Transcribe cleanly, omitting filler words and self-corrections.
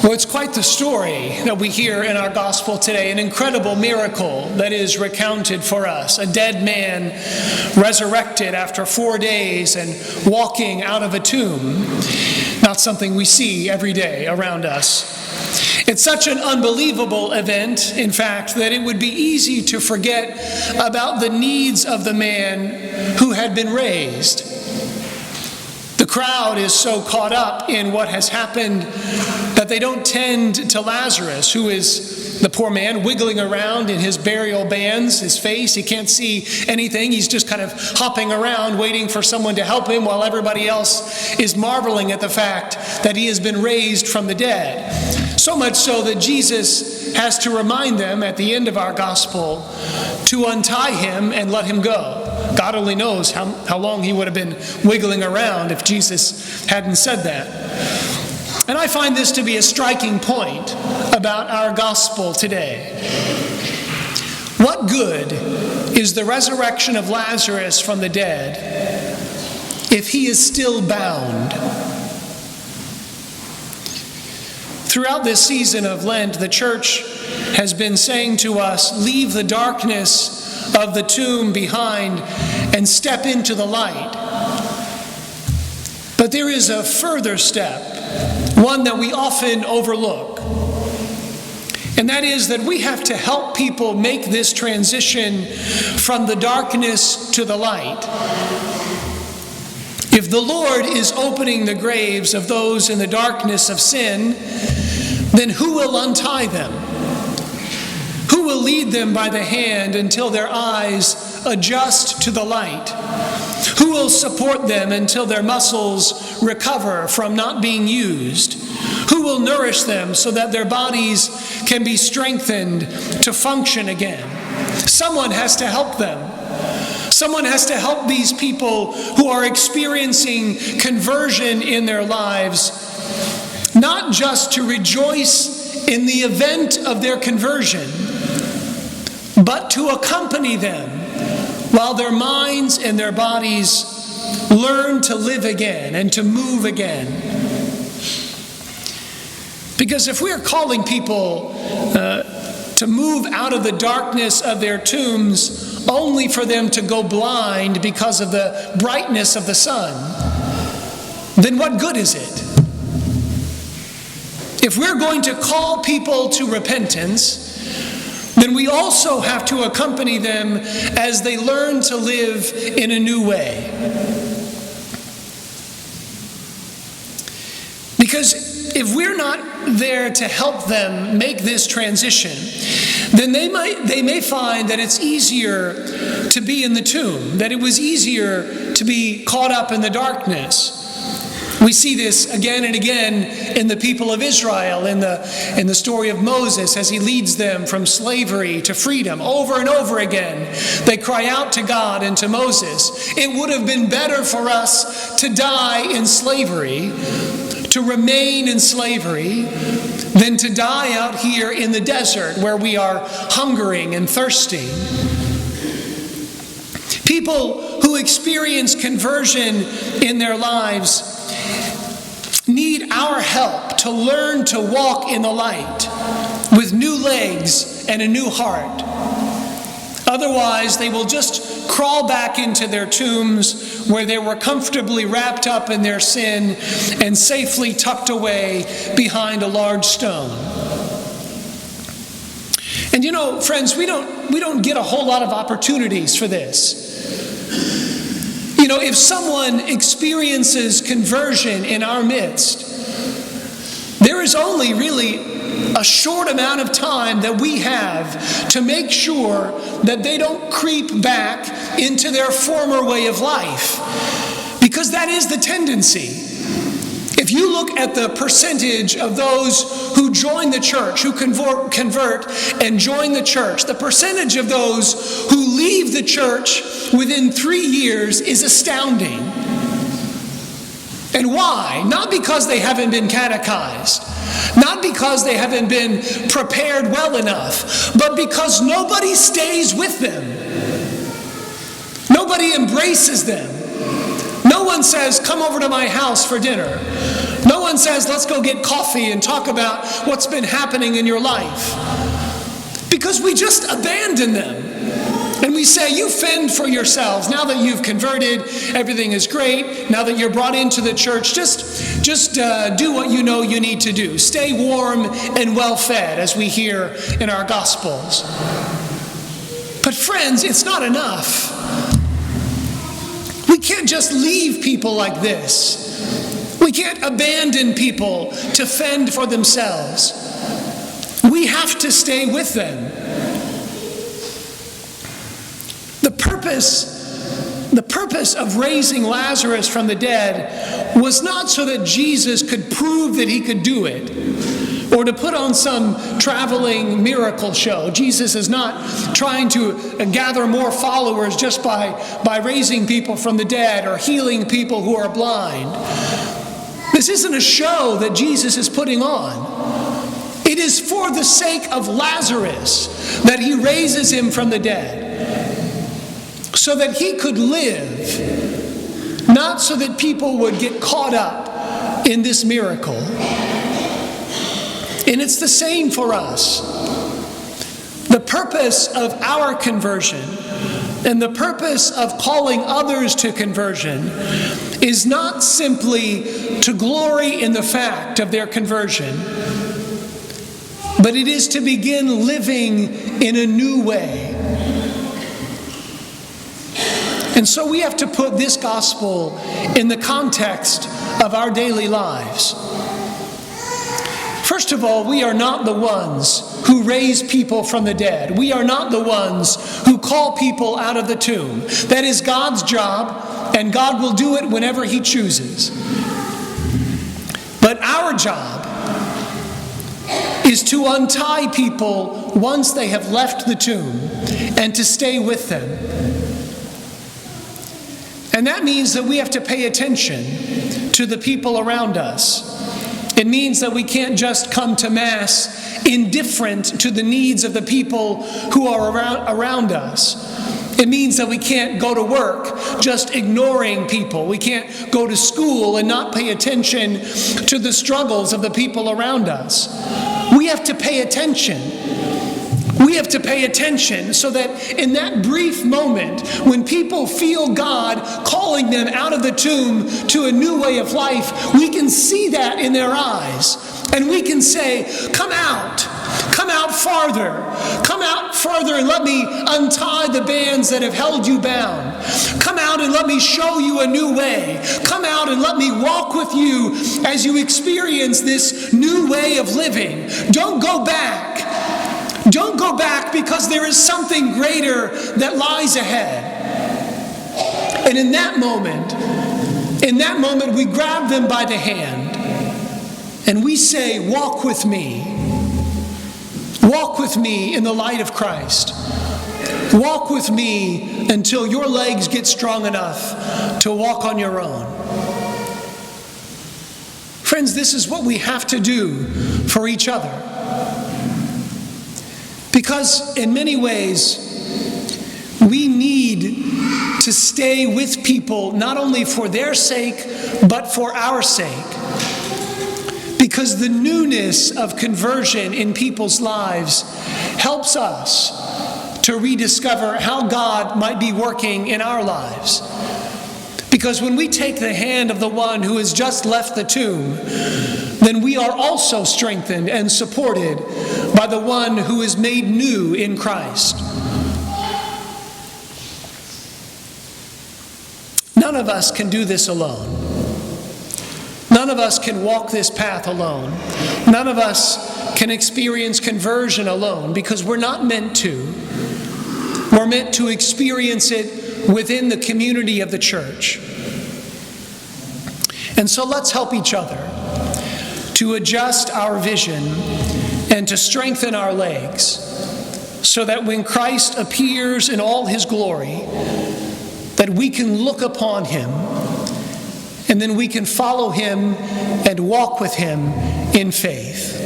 Well, it's quite the story that we hear in our gospel today, an incredible miracle that is recounted for us. A dead man resurrected after 4 days and walking out of a tomb. Not something we see every day around us. It's such an unbelievable event, in fact, that it would be easy to forget about the needs of the man who had been raised. The crowd is so caught up in what has happened that they don't tend to Lazarus, who is the poor man wiggling around in his burial bands, his face. He can't see anything. He's just kind of hopping around waiting for someone to help him while everybody else is marveling at the fact that he has been raised from the dead. So much so that Jesus has to remind them at the end of our gospel to untie him and let him go. God only knows how long he would have been wiggling around if Jesus hadn't said that. And I find this to be a striking point about our gospel today. What good is the resurrection of Lazarus from the dead if he is still bound? Throughout this season of Lent, the church has been saying to us, leave the darkness of the tomb behind and step into the light. But there is a further step, one that we often overlook. And that is that we have to help people make this transition from the darkness to the light. If the Lord is opening the graves of those in the darkness of sin, then who will untie them? Who will lead them by the hand until their eyes adjust to the light? Who will support them until their muscles recover from not being used? Who will nourish them so that their bodies can be strengthened to function again? Someone has to help them. Someone has to help these people who are experiencing conversion in their lives, not just to rejoice in the event of their conversion, but to accompany them while their minds and their bodies learn to live again and to move again. Because if we're calling people to move out of the darkness of their tombs only for them to go blind because of the brightness of the sun, then what good is it? If we're going to call people to repentance, then we also have to accompany them as they learn to live in a new way. Because if we're not there to help them make this transition, then they may find that it's easier to be in the tomb, that it was easier to be caught up in the darkness. We see this again and again in the people of Israel, in the story of Moses as he leads them from slavery to freedom. Over and over again, they cry out to God and to Moses, it would have been better for us to die in slavery, to remain in slavery, than to die out here in the desert where we are hungering and thirsting. People who experience conversion in their lives need our help to learn to walk in the light with new legs and a new heart. Otherwise, they will just crawl back into their tombs where they were comfortably wrapped up in their sin and safely tucked away behind a large stone. And you know, friends, we don't get a whole lot of opportunities for this. You know, if someone experiences conversion in our midst, there is only really a short amount of time that we have to make sure that they don't creep back into their former way of life. Because that is the tendency. If you look at the percentage of those who join the church, who convert and join the church, the percentage of those who leave the church within 3 years is astounding. And why? Not because they haven't been catechized, not because they haven't been prepared well enough, but because nobody stays with them. Nobody embraces them. No one says, come over to my house for dinner. No one says, let's go get coffee and talk about what's been happening in your life. Because we just abandon them. And we say, you fend for yourselves. Now that you've converted, everything is great. Now that you're brought into the church, just do what you know you need to do. Stay warm and well fed, as we hear in our Gospels. But friends, it's not enough. We can't just leave people like this. We can't abandon people to fend for themselves. We have to stay with them. The purpose of raising Lazarus from the dead was not so that Jesus could prove that he could do it, or to put on some traveling miracle show. Jesus is not trying to gather more followers just by raising people from the dead or healing people who are blind. This isn't a show that Jesus is putting on. It is for the sake of Lazarus that he raises him from the dead, so that he could live, not so that people would get caught up in this miracle. And it's the same for us. The purpose of our conversion and the purpose of calling others to conversion is not simply to glory in the fact of their conversion, but it is to begin living in a new way. And so we have to put this gospel in the context of our daily lives. First of all, we are not the ones who raise people from the dead. We are not the ones who call people out of the tomb. That is God's job, and God will do it whenever he chooses. But our job is to untie people once they have left the tomb and to stay with them. And that means that we have to pay attention to the people around us. It means that we can't just come to Mass indifferent to the needs of the people who are around us. It means that we can't go to work just ignoring people. We can't go to school and not pay attention to the struggles of the people around us. We have to pay attention. We have to pay attention so that in that brief moment when people feel God calling them out of the tomb to a new way of life, we can see that in their eyes. And we can say, come out farther and let me untie the bands that have held you bound. Come out and let me show you a new way. Come out and let me walk with you as you experience this new way of living. Don't go back. Don't go back, because there is something greater that lies ahead. And in that moment, we grab them by the hand and we say, walk with me. Walk with me in the light of Christ. Walk with me until your legs get strong enough to walk on your own. Friends, this is what we have to do for each other. Because in many ways, we need to stay with people not only for their sake, but for our sake. Because the newness of conversion in people's lives helps us to rediscover how God might be working in our lives. Because when we take the hand of the one who has just left the tomb, then we are also strengthened and supported by the one who is made new in Christ. None of us can do this alone. None of us can walk this path alone. None of us can experience conversion alone, because we're not meant to. We're meant to experience it within the community of the church. And so let's help each other to adjust our vision and to strengthen our legs, so that when Christ appears in all his glory, that we can look upon him, and then we can follow him and walk with him in faith.